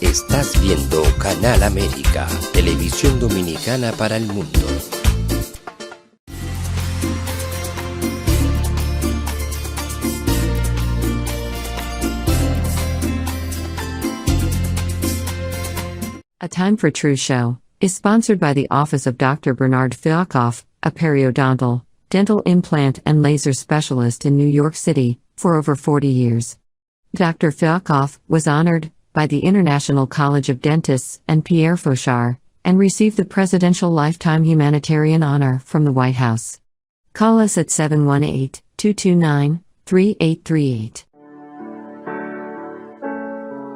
Estás viendo Canal América, televisión dominicana para el mundo. A Time for True show is sponsored by the Office of Dr. Bernard Fialkoff, a periodontal, dental implant and laser specialist in New York City, for over 40 years. Dr. Fialkoff was honored by the International College of Dentists and Pierre Fauchard, and received the Presidential Lifetime Humanitarian Honor from the White House. Call us at 718-229-3838.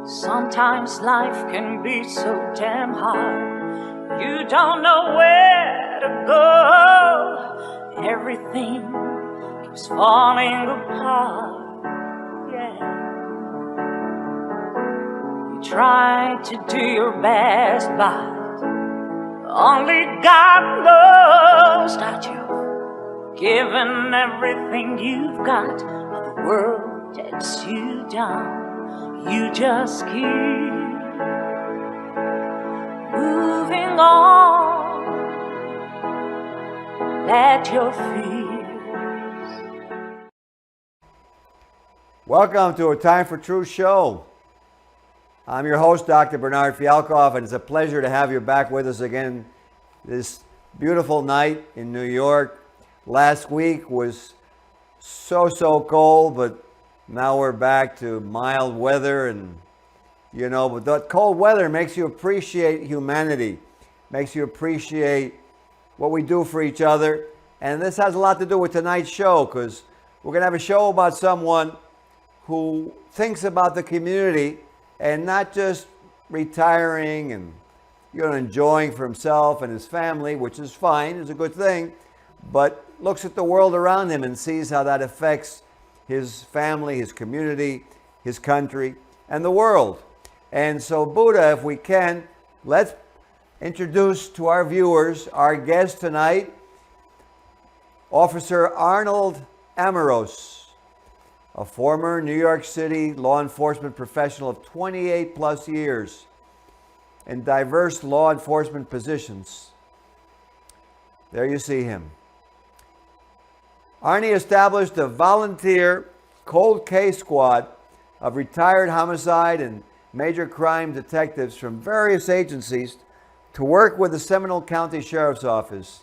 Sometimes life can be so damn hard, you don't know where to go. Everything keeps falling apart, yeah. You try to do your best, but only God knows that you've given everything you've got, but the world takes you down. You just keep moving on. Let your fears. Welcome to A Time for True show. I'm your host, Dr. Bernard Fialkoff, and it's a pleasure to have you back with us again this beautiful night in New York. Last week was so cold, but now we're back to mild weather, and but that cold weather makes you appreciate humanity, makes you appreciate what we do for each other. And this has a lot to do with tonight's show, because we're going to have a show about someone who thinks about the community and not just retiring and enjoying for himself and his family, which is fine, is a good thing, but looks at the world around him and sees how that affects his family, his community, his country, and the world. And so, Buddha, if we can, let's introduce to our viewers our guest tonight, Officer Arnold Amoross, a former New York City law enforcement professional of 28 plus years in diverse law enforcement positions. There you see him. Arnie established a volunteer cold case squad of retired homicide and major crime detectives from various agencies to work with the Seminole County Sheriff's Office,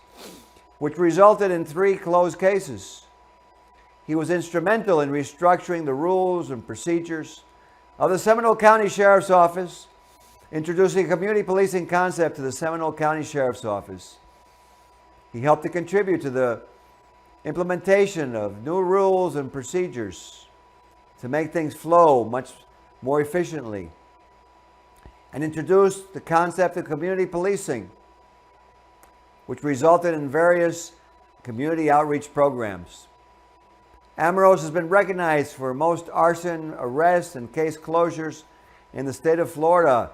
which resulted in 3 closed cases. He was instrumental in restructuring the rules and procedures of the Seminole County Sheriff's Office, introducing a community policing concept to the Seminole County Sheriff's Office. He helped to contribute to the implementation of new rules and procedures to make things flow much more efficiently, and introduced the concept of community policing, which resulted in various community outreach programs. Amoross has been recognized for most arson arrests and case closures in the state of Florida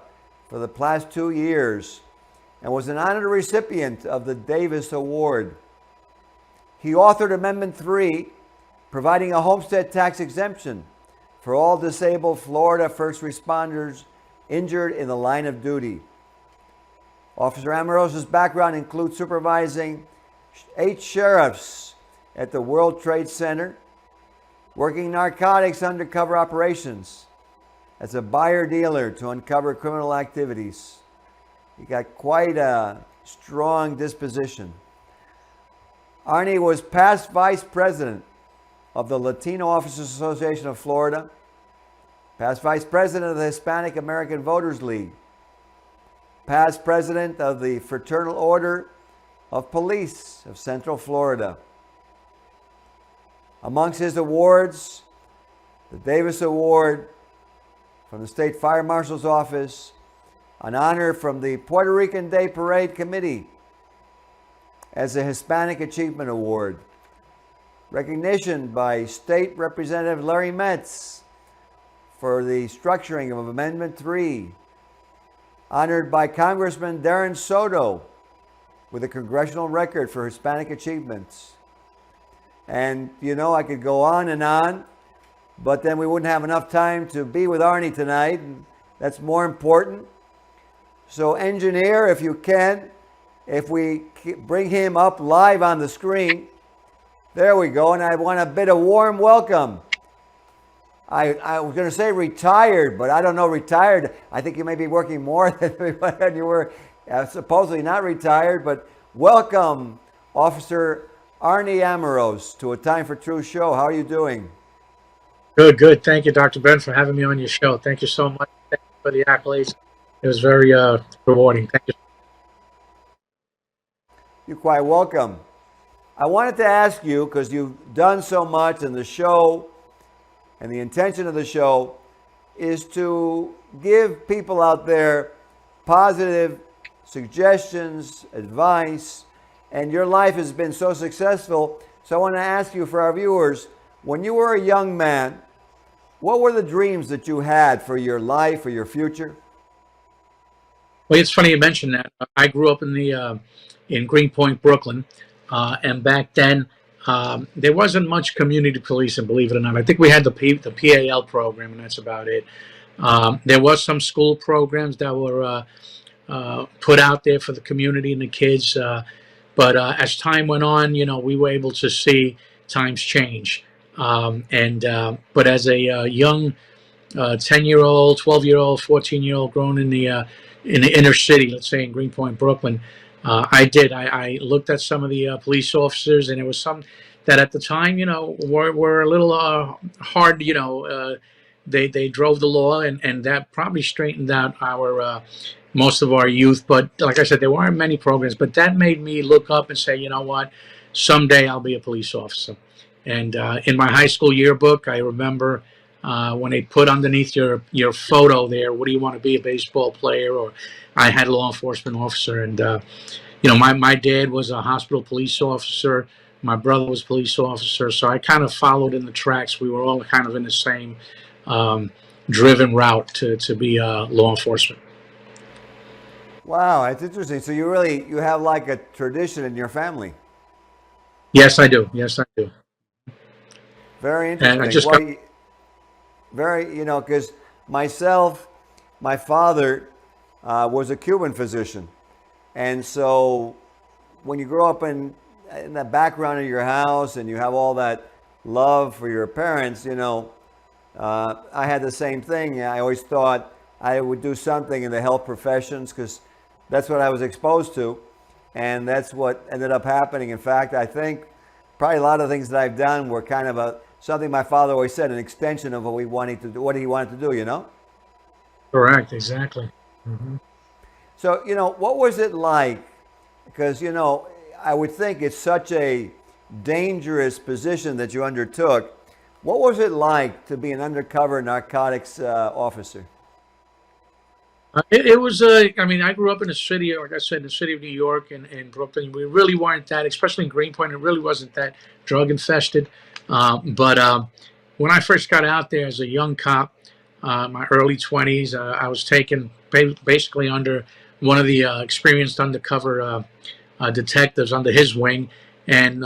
for the past 2 years, and was an honored recipient of the Davis Award. He authored Amendment 3, providing a homestead tax exemption for all disabled Florida first responders injured in the line of duty. Officer Amoross's background includes supervising 8 sheriffs at the World Trade Center, working narcotics undercover operations as a buyer-dealer to uncover criminal activities. He got quite a strong disposition. Arnie was past vice president of the Latino Officers Association of Florida, past vice president of the Hispanic American Voters League, past president of the Fraternal Order of Police of Central Florida. Amongst his awards, the Davis Award from the State Fire Marshal's Office, an honor from the Puerto Rican Day Parade Committee as a Hispanic Achievement Award, recognition by State Representative Larry Metz for the structuring of Amendment 3, honored by Congressman Darren Soto with a congressional record for Hispanic achievements. And I could go on and on, but then we wouldn't have enough time to be with Arnie tonight. That's more important. So engineer, if you can, if we bring him up live on the screen. There we go. And I want a bit of warm welcome. I was going to say retired, but I don't know retired. I think you may be working more than when you were supposedly not retired. But welcome, Officer Arnie Amoross, to A Time for Truth show. How are you doing? Good, good. Thank you, Dr. Ben, for having me on your show. Thank you so much. Thank you for the accolades. It was very rewarding. Thank you. You're quite welcome. I wanted to ask you, because you've done so much in the show, and the intention of the show is to give people out there positive suggestions, advice, and your life has been so successful. So I want to ask you, for our viewers, when you were a young man, what were the dreams that you had for your life, for your future? Well, it's funny you mentioned that. I grew up in Greenpoint, Brooklyn, and back then there wasn't much community policing, believe it or not. I think we had the PAL program, and that's about it. There was some school programs that were put out there for the community and the kids, but as time went on, we were able to see times change. But as a young 10-year-old, 12-year-old, 14-year-old grown in the inner city, let's say in Greenpoint, Brooklyn, I looked at some of the police officers, and there was some that at the time, were a little hard. They drove the law, and that probably straightened out our most of our youth. But like I said, there weren't many programs. But that made me look up and say, you know what, someday I'll be a police officer. And in my high school yearbook, I remember when they put underneath your photo there, what do you want to be, a baseball player? Or I had a law enforcement officer. And, my dad was a hospital police officer. My brother was a police officer. So I kind of followed in the tracks. We were all kind of in the same driven route to be law enforcement. Wow, that's interesting. So you have like a tradition in your family. Yes, I do. Yes, I do. Very interesting. And I just because my father was a Cuban physician. And so when you grow up in the background of your house and you have all that love for your parents, I had the same thing. I always thought I would do something in the health professions because that's what I was exposed to. And that's what ended up happening. In fact, I think probably a lot of things that I've done were kind of something my father always said, an extension of what he wanted to do, Correct, exactly. Mm-hmm. So, what was it like? Because, I would think it's such a dangerous position that you undertook. What was it like to be an undercover narcotics officer? It was, I grew up in the city, like I said, the city of New York and Brooklyn. We really weren't that, especially in Greenpoint, it really wasn't that drug infested. But when I first got out there as a young cop, my early 20s, I was taken basically under one of the experienced undercover detectives under his wing, and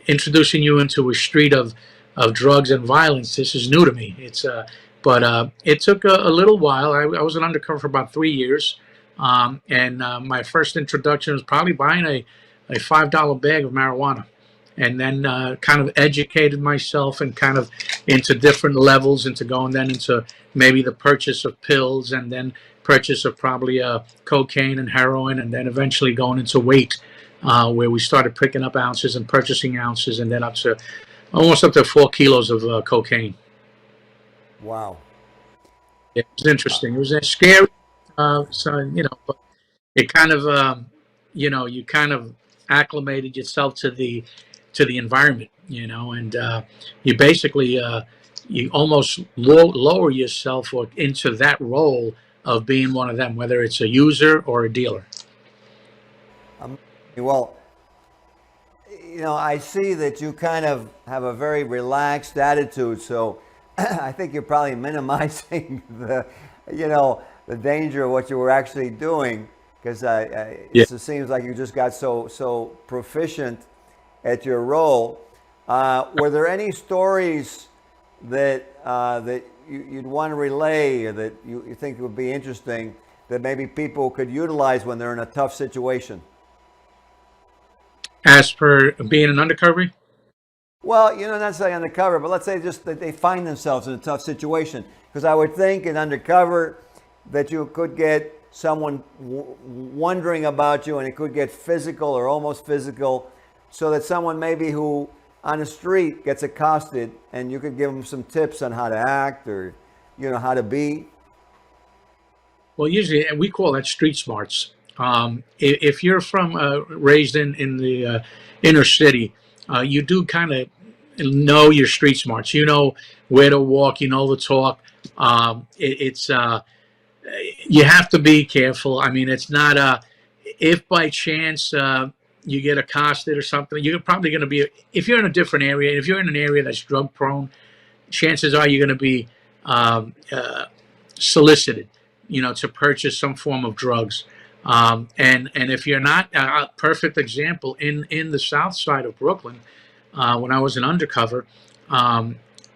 introducing you into a street of drugs and violence. This is new to me. But it took a little while. I was an undercover for about 3 years, and my first introduction was probably buying a $5 bag of marijuana, and then kind of educated myself and kind of into different levels, into going then into maybe the purchase of pills, and then purchase of probably cocaine and heroin, and then eventually going into weight, where we started picking up ounces and purchasing ounces, and then almost up to 4 kilos of cocaine. Wow. It was interesting. It was scary. But it kind of, you kind of acclimated yourself to the environment, and you basically, you almost lower yourself into that role of being one of them, whether it's a user or a dealer. Well, I see that you kind of have a very relaxed attitude, so I think you're probably minimizing the danger of what you were actually doing, because it seems like you just got so proficient at your role. Were there any stories that you'd want to relay, or that you think would be interesting, that maybe people could utilize when they're in a tough situation? As for being an undercover, Well, not necessarily undercover, but let's say just that they find themselves in a tough situation. Because I would think in undercover that you could get someone wondering about you, and it could get physical or almost physical, so that someone maybe who on the street gets accosted, and you could give them some tips on how to act, or how to be. well, usually, and we call that street smarts. If you're from raised in the inner city, you do kind of know your street smarts. You know where to walk. You know the talk. It's you have to be careful. I mean, it's not if by chance you get accosted or something, you're probably going to be, if you're in a different area, if you're in an area that's drug prone, chances are you're going to be solicited, to purchase some form of drugs. And if you're not, a perfect example in the south side of Brooklyn, when I was an undercover,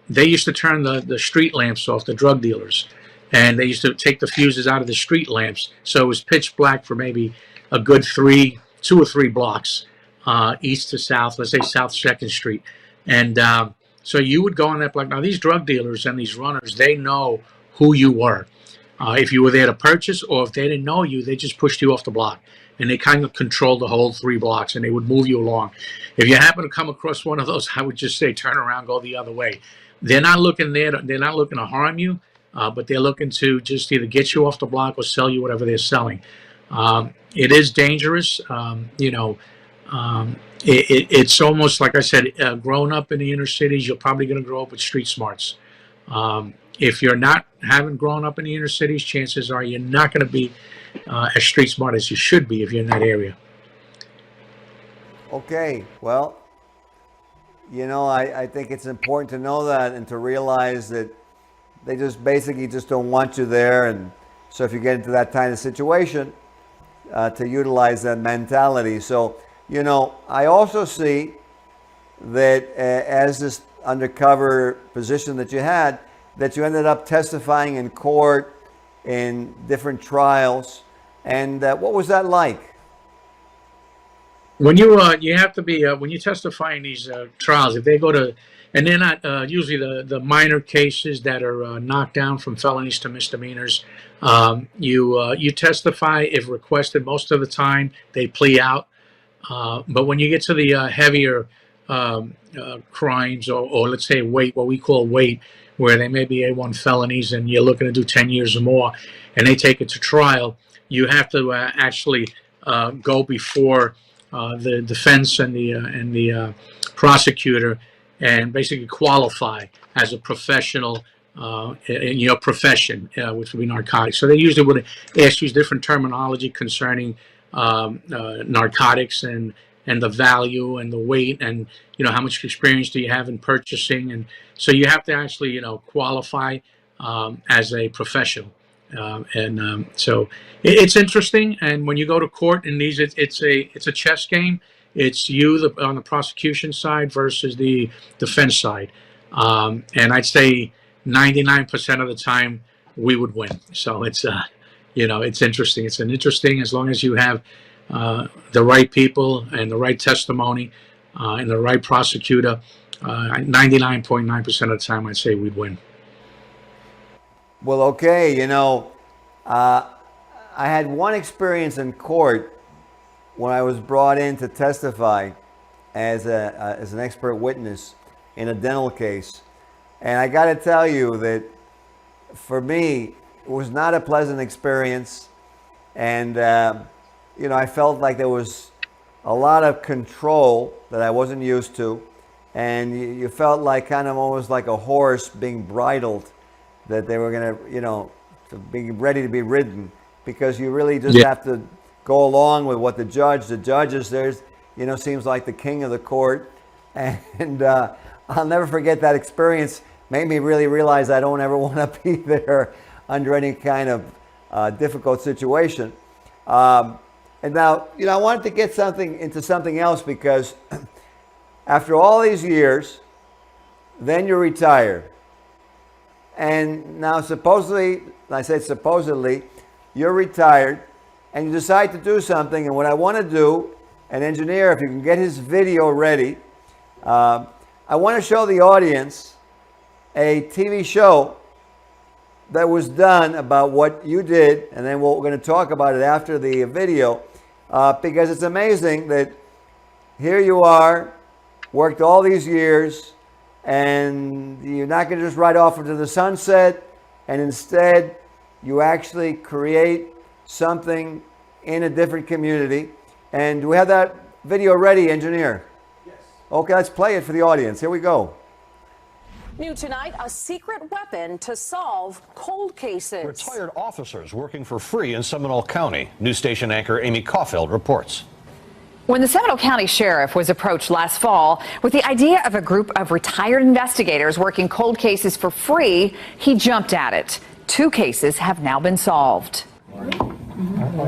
they used to turn the street lamps off, the drug dealers, and they used to take the fuses out of the street lamps, so it was pitch black for maybe a good 2 or 3 blocks, east to south, let's say South 2nd Street. And so you would go on that block. Now, these drug dealers and these runners, they know who you were. If you were there to purchase, or if they didn't know you, they just pushed you off the block. And they kind of controlled the whole 3 blocks, and they would move you along. If you happen to come across one of those, I would just say turn around, go the other way. They're not looking they're not looking to harm you, but they're looking to just either get you off the block or sell you whatever they're selling. It is dangerous. It's almost like I said, growing up in the inner cities, you're probably going to grow up with street smarts. If you're not haven't grown up in the inner cities, chances are you're not going to be as street smart as you should be if you're in that area. Okay, well, I think it's important to know that, and to realize that they just basically just don't want you there. And so if you get into that kind of situation, to utilize that mentality. So, I also see that as this undercover position that you had, that you ended up testifying in court in different trials. And what was that like? When you have to be when you testify in these trials, if they go to, and they're not usually the minor cases that are knocked down from felonies to misdemeanors. You testify if requested. Most of the time they plea out, but when you get to the heavier crimes, or let's say what we call weight, where they may be A1 felonies and you're looking to do 10 years or more, and they take it to trial, you have to actually go before the defense and the prosecutor, and basically qualify as a professional in your profession, which would be narcotics. So they usually would ask you different terminology concerning narcotics, and the value and the weight, and how much experience do you have in purchasing. And so you have to actually qualify as a professional. So it's interesting. And when you go to court in these, it's a chess game. It's you on the prosecution side versus the defense side, and I'd say 99% of the time we would win. So it's it's interesting. It's interesting as long as you have the right people and the right testimony and the right prosecutor. 99.9% of the time, I'd say we'd win. Well, okay, I had one experience in court when I was brought in to testify as an expert witness in a dental case. And I got to tell you that for me, it was not a pleasant experience. And, I felt like there was a lot of control that I wasn't used to. And you felt like kind of almost like a horse being bridled, that they were going to be ready to be ridden, because you really just have to go along with what the judges, seems like the king of the court. And I'll never forget that experience. Made me really realize I don't ever want to be there under any kind of difficult situation. And now, I wanted to get into something else, because after all these years, then you retire. And now supposedly, I say supposedly, you're retired and you decide to do something. And what I want to do, an engineer, if you can get his video ready, I want to show the audience a TV show that was done about what you did, and then we're going to talk about it after the video, because it's amazing that here you are, worked all these years, and you're not going to just ride off into the sunset, and instead you actually create something in a different community. And do we have that video ready, engineer? Yes. Okay, let's play it for the audience. Here we go. New tonight, a secret weapon to solve cold cases. Retired officers working for free in Seminole County. News station anchor Amy Caulfield reports. When the Seminole County Sheriff was approached last fall with the idea of a group of retired investigators working cold cases for free, he jumped at it. 2 cases have now been solved.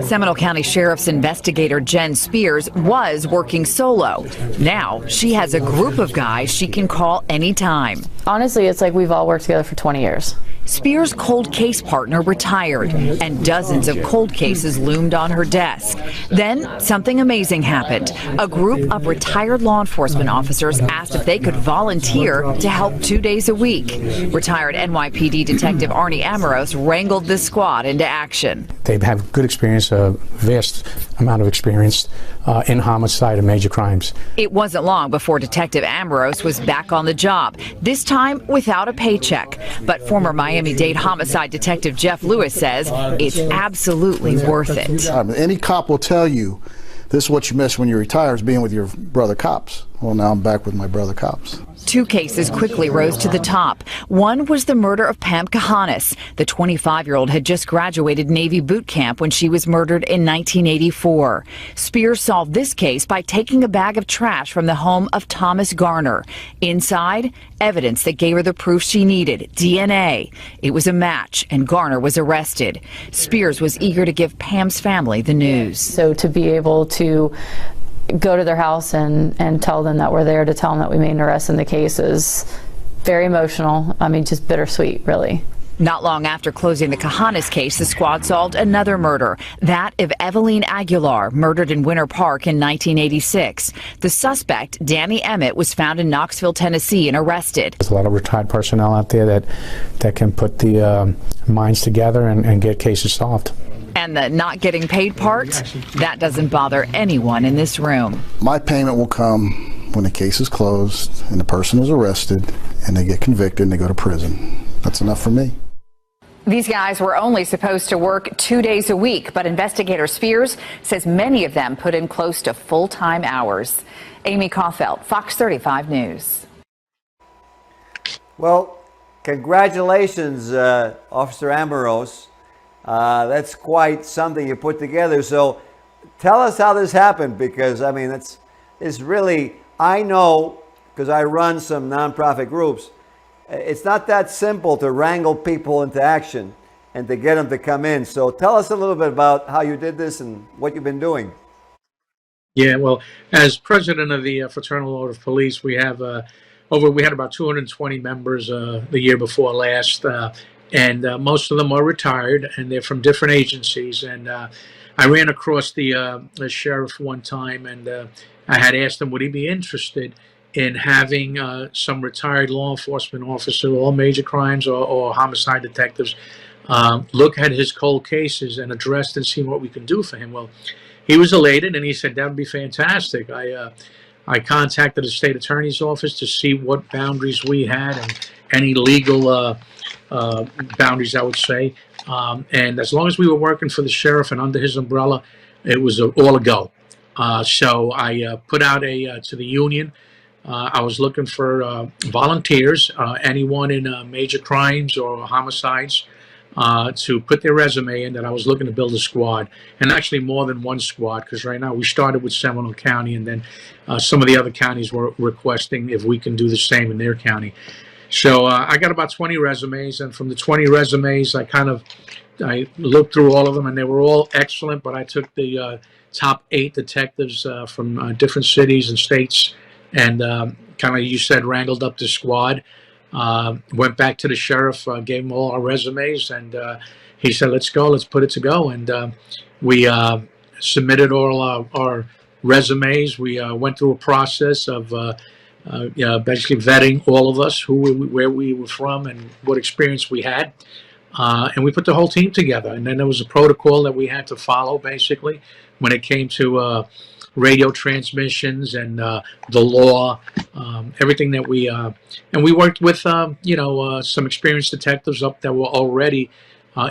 Seminole County Sheriff's investigator Jen Spears was working solo. Now she has a group of guys she can call anytime. Honestly, it's like we've all worked together for 20 years. Spears' cold case partner retired, and dozens of cold cases loomed on her desk. Then something amazing happened. A group of retired law enforcement officers asked if they could volunteer to help 2 days a week. Retired NYPD Detective Amoross wrangled the squad into action. They have good experience, a vast amount of experience in homicide and major crimes. It wasn't long before Detective Amoross was back on the job, this time without a paycheck. But former Miami-Dade homicide detective Jeff Lewis says it's absolutely worth it. Any cop will tell you this is what you miss when you retire, is being with your brother cops. Well, now I'm back with my brother cops. 2 cases quickly rose to the top. One was the murder of Pam Kahanis. The 25-year-old had just graduated Navy boot camp when she was murdered in 1984. Spears solved this case by taking a bag of trash from the home of Thomas Garner. Inside, evidence that gave her the proof she needed, DNA. It was a match, and Garner was arrested. Spears was eager to give Pam's family the news. So to be able to go to their house and tell them that we're there to tell them that we made an arrest in the case is very emotional. I mean, just bittersweet, really. Not long after closing the Kahanis case, the squad solved another murder, that of Eveline Aguilar, murdered in Winter Park in 1986. The suspect, Danny Emmett, was found in Knoxville, Tennessee, and arrested. There's a lot of retired personnel out there that can put the minds together and get cases solved. And the not getting paid part, that doesn't bother anyone in this room. My payment will come when the case is closed and the person is arrested and they get convicted and they go to prison. That's enough for me. These guys were only supposed to work 2 days a week, but investigator Spears says many of them put in close to full-time hours. Amy Caulfield, Fox 35 News. Well, congratulations, Officer Amoross. That's quite something you put together. So tell us how this happened, because I mean, it's really, I know, because I run some nonprofit groups, it's not that simple to wrangle people into action and to get them to come in. So tell us a little bit about how you did this and what you've been doing. Yeah, well, as president of the Fraternal Order of Police, we have we had about 220 members the year before last, and most of them are retired, and they're from different agencies. And I ran across the sheriff one time, and I had asked him would he be interested in having some retired law enforcement officer, all major crimes or homicide detectives, look at his cold cases and address and see what we can do for him. Well, he was elated, and he said that would be fantastic. I contacted the state attorney's office to see what boundaries we had and any legal boundaries, I would say. And as long as we were working for the sheriff and under his umbrella, it was all a go. So I put out to the union. I was looking for volunteers, anyone in major crimes or homicides, to put their resume in, that I was looking to build a squad, and actually more than one squad, because right now we started with Seminole County, and then some of the other counties were requesting if we can do the same in their county. So I got about 20 resumes, and from the 20 resumes, I looked through all of them, and they were all excellent, but I took the top 8 detectives from different cities and states, and kind of, you said, wrangled up the squad. Went back to the sheriff, gave him all our resumes, and he said, "Let's go, let's put it to go." And we submitted all our resumes. We went through a process of basically vetting all of us, where we were from, and what experience we had. And we put the whole team together. And then there was a protocol that we had to follow, basically, when it came to radio transmissions and the law, everything that we and we worked with some experienced detectives up that were already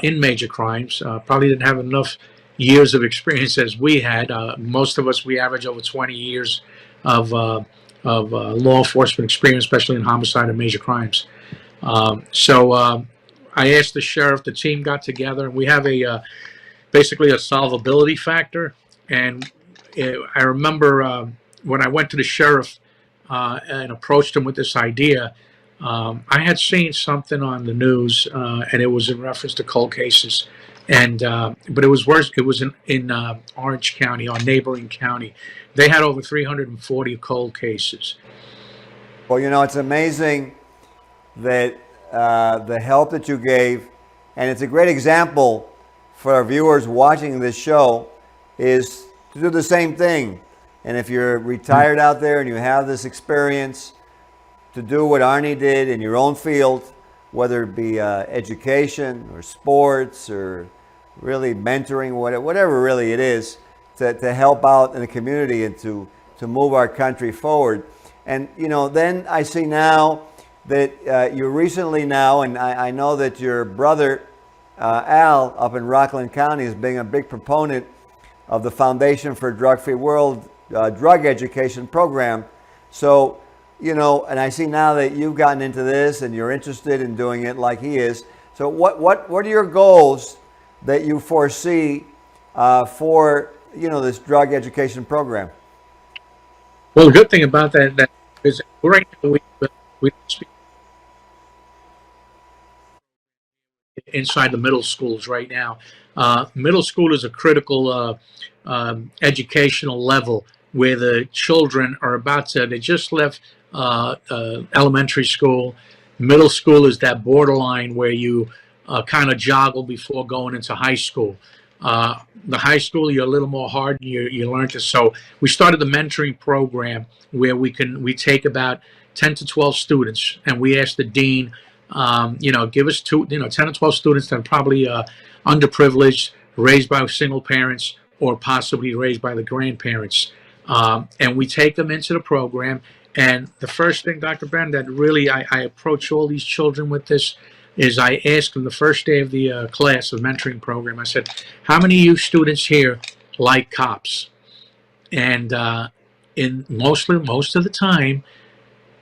in major crimes. Probably didn't have enough years of experience as we had. Most of us, we average over 20 years of law enforcement experience, especially in homicide and major crimes. So I asked the sheriff, the team got together, and we have basically a solvability factor. And I remember when I went to the sheriff and approached him with this idea, I had seen something on the news, and it was in reference to cold cases. And but it was worse. It was in Orange County, our neighboring county. They had over 340 cold cases. Well, you know, it's amazing that the help that you gave, and it's a great example for our viewers watching this show, is to do the same thing. And if you're retired out there and you have this experience, to do what Arnie did in your own field, whether it be education or sports or really mentoring, whatever really it is, to help out in the community and to move our country forward. And, you know, then I see now that you recently now, and I know that your brother, Al, up in Rockland County is being a big proponent of the Foundation for a Drug-Free World drug education program. So, you know, and I see now that you've gotten into this and you're interested in doing it like he is. So what are your goals that you foresee for, you know, this drug education program? Well, the good thing about that is right now we speak inside the middle schools right now. Middle school is a critical educational level where the children are they just left elementary school. Middle school is that borderline where you kind of joggle before going into high school. The high school, you're a little more hard. You learn to. So we started the mentoring program where we take about 10 to 12 students, and we ask the dean, give us 10 to 12 students that are probably underprivileged, raised by single parents, or possibly raised by the grandparents. And we take them into the program. And the first thing, Dr. Ben, that really I approach all these children with this is I asked them the first day of the class, the mentoring program, I said, how many of you students here like cops? And in most of the time,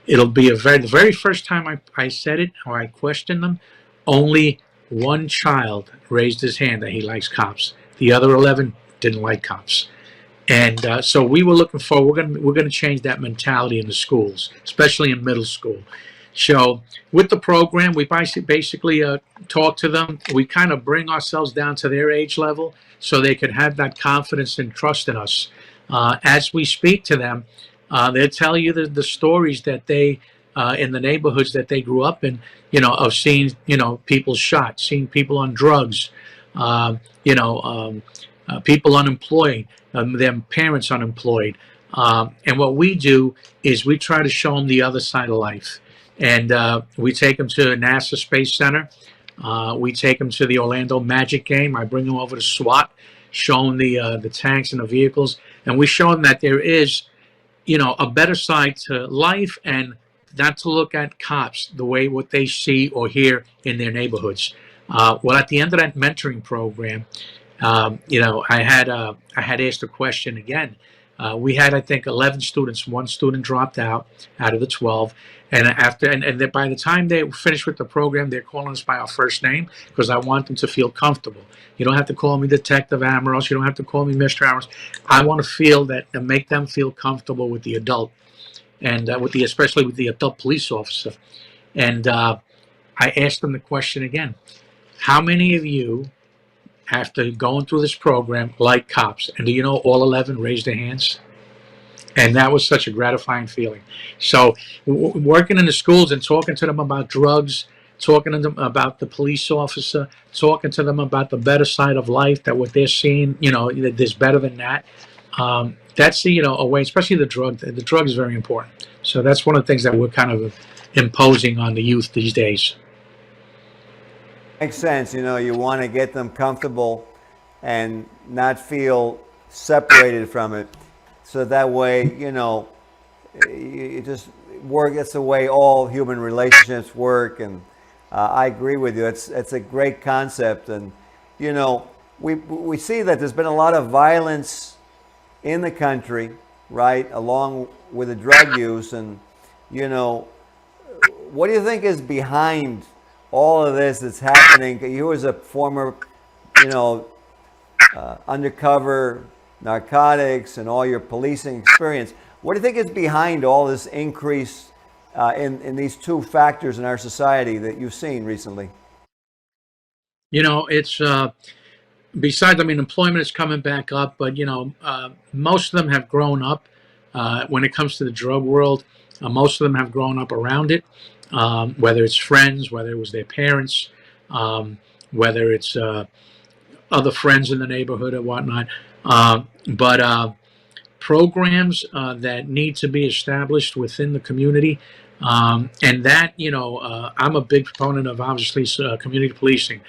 it'll be the very first time I said it or I questioned them, only one child raised his hand that he likes cops. The other 11 didn't like cops. And so we were looking for, we're going to change that mentality in the schools, especially in middle school. So with the program, we basically talk to them. We kind of bring ourselves down to their age level so they could have that confidence and trust in us. As we speak to them, they'll tell you the stories that they, in the neighborhoods that they grew up in, of seeing, people shot, seeing people on drugs, people unemployed, their parents unemployed. And what we do is we try to show them the other side of life. And we take them to NASA Space Center. We take them to the Orlando Magic game. I bring them over to SWAT, show them the tanks and the vehicles. And we show them that there is, a better side to life, and not to look at cops the way what they see or hear in their neighborhoods. Well, at the end of that mentoring program, I had asked a question again. We had, I think, 11 students. One student dropped out of the 12. And then by the time they finish with the program, they're calling us by our first name because I want them to feel comfortable. You don't have to call me Detective Amoross. You don't have to call me Mr. Amoross. I want to feel that and make them feel comfortable with the adult, and especially with the adult police officer. And I asked them the question again: how many of you, after going through this program, like cops? And do you know all 11 raised their hands? And that was such a gratifying feeling. So working in the schools and talking to them about drugs, talking to them about the police officer, talking to them about the better side of life, that what they're seeing, that there's better than that. That's a way, especially the drug. The drug is very important. So that's one of the things that we're kind of imposing on the youth these days. Makes sense. You want to get them comfortable and not feel separated from it. So that way, it just work. That's the way all human relationships work. And I agree with you. It's a great concept. And, we see that there's been a lot of violence in the country, right, along with the drug use. And, what do you think is behind all of this that's happening? You as a former, undercover narcotics and all your policing experience, what do you think is behind all this increase in these two factors in our society that you've seen recently? It's besides, employment is coming back up, but most of them have grown up. When it comes to the drug world, most of them have grown up around it, whether it's friends, whether it was their parents, whether it's other friends in the neighborhood or whatnot. But programs that need to be established within the community, and that, I'm a big proponent of, obviously, community policing.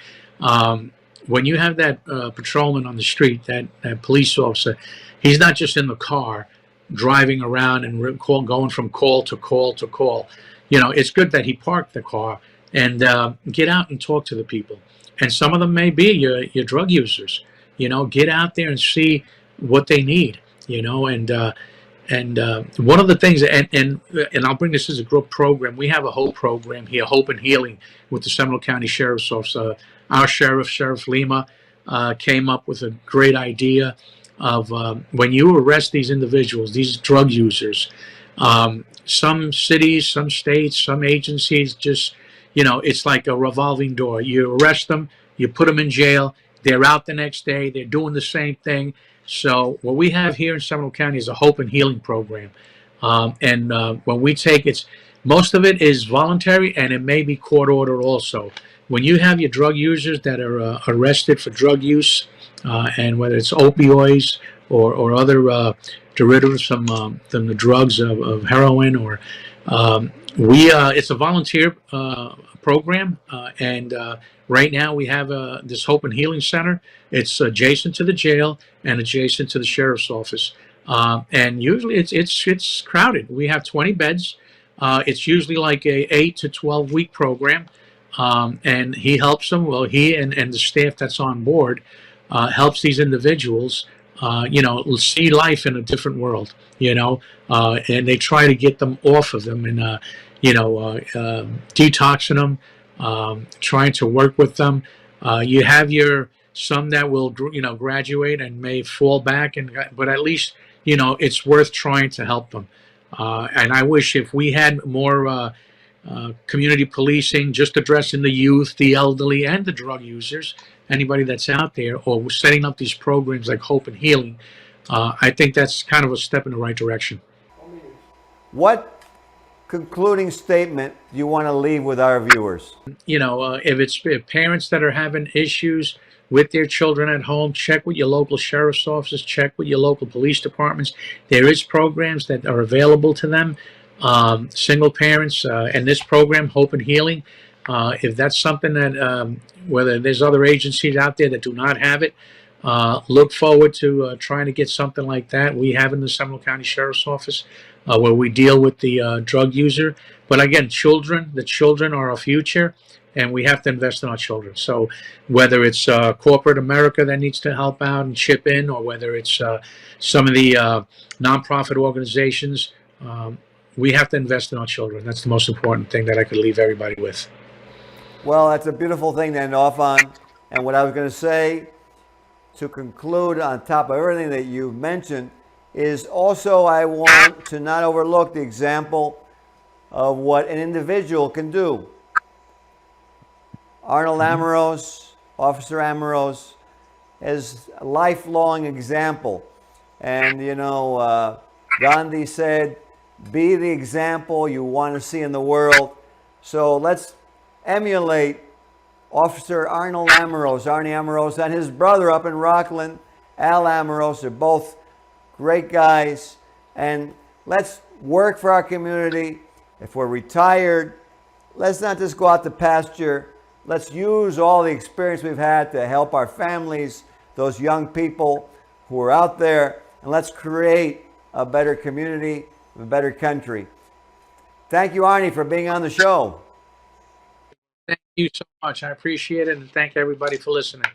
When you have that patrolman on the street, that police officer, he's not just in the car driving around and going from call to call to call. It's good that he parked the car and get out and talk to the people. And some of them may be your drug users. Get out there and see what they need. And one of the things, and I'll bring this as a group program. We have a whole program here, Hope and Healing, with the Seminole County Sheriff's Office. Our sheriff, Sheriff Lima, came up with a great idea of when you arrest these individuals, these drug users. Some cities, some states, some agencies just, it's like a revolving door. You arrest them, you put them in jail, they're out the next day, they're doing the same thing. So what we have here in Seminole County is a Hope and Healing program. And when we take it, most of it is voluntary, and it may be court ordered also. When you have your drug users that are arrested for drug use, and whether it's opioids or other derivatives from the drugs of heroin, or it's a volunteer program, and right now we have this Hope and Healing Center. It's adjacent to the jail and adjacent to the sheriff's office, and usually it's crowded. We have 20 beds. It's usually like a 8 to 12 week program, and he helps them. Well, he and the staff that's on board helps these individuals see life in a different world, and they try to get them off of them, and detoxing them, trying to work with them. You have some that will graduate and may fall back, but at least it's worth trying to help them. And I wish if we had more community policing, just addressing the youth, the elderly, and the drug users, anybody that's out there, or setting up these programs like Hope and Healing. I think that's kind of a step in the right direction. What concluding statement do you want to leave with our viewers? If it's parents that are having issues with their children at home, check with your local sheriff's offices, check with your local police departments. There is programs that are available to them. Single parents, and this program, Hope and Healing, if that's something that, whether there's other agencies out there that do not have it, look forward to trying to get something like that. We have in the Seminole County Sheriff's Office, where we deal with the drug user. But again, the children are our future, and we have to invest in our children. So whether it's corporate America that needs to help out and chip in, or whether it's some of the nonprofit organizations, we have to invest in our children. That's the most important thing that I could leave everybody with. Well, that's a beautiful thing to end off on. And what I was going to say, to conclude on top of everything that you've mentioned, is also I want to not overlook the example of what an individual can do. Arnold Amoross, Officer Amoross, is a lifelong example. And, Gandhi said, be the example you want to see in the world. So let's emulate Officer Arnold Amoross, Arnie Amoross, and his brother up in Rockland, Al Amoross. They're both great guys. And let's work for our community. If we're retired, let's not just go out to pasture. Let's use all the experience we've had to help our families, those young people who are out there, and let's create a better community, a better country. Thank you, Arnie, for being on the show. Thank you so much. I appreciate it, and thank everybody for listening.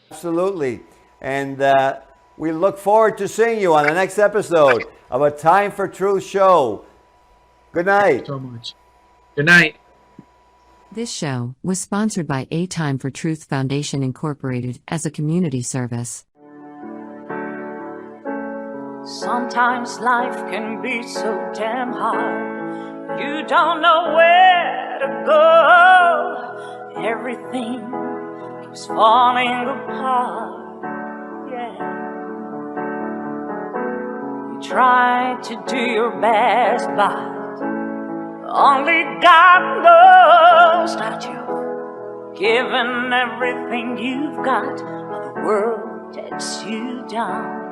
Absolutely. And we look forward to seeing you on the next episode of A Time for Truth show. Good night. Thank you so much. Good night. This show was sponsored by A Time for Truth Foundation Incorporated as a community service. Sometimes life can be so damn hard. You don't know where to go. Everything keeps falling apart. Yeah. You try to do your best, but only God knows that you've given everything you've got, but the world takes you down.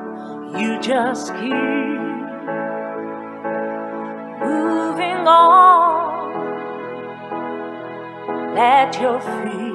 You just keep moving on. Let your feet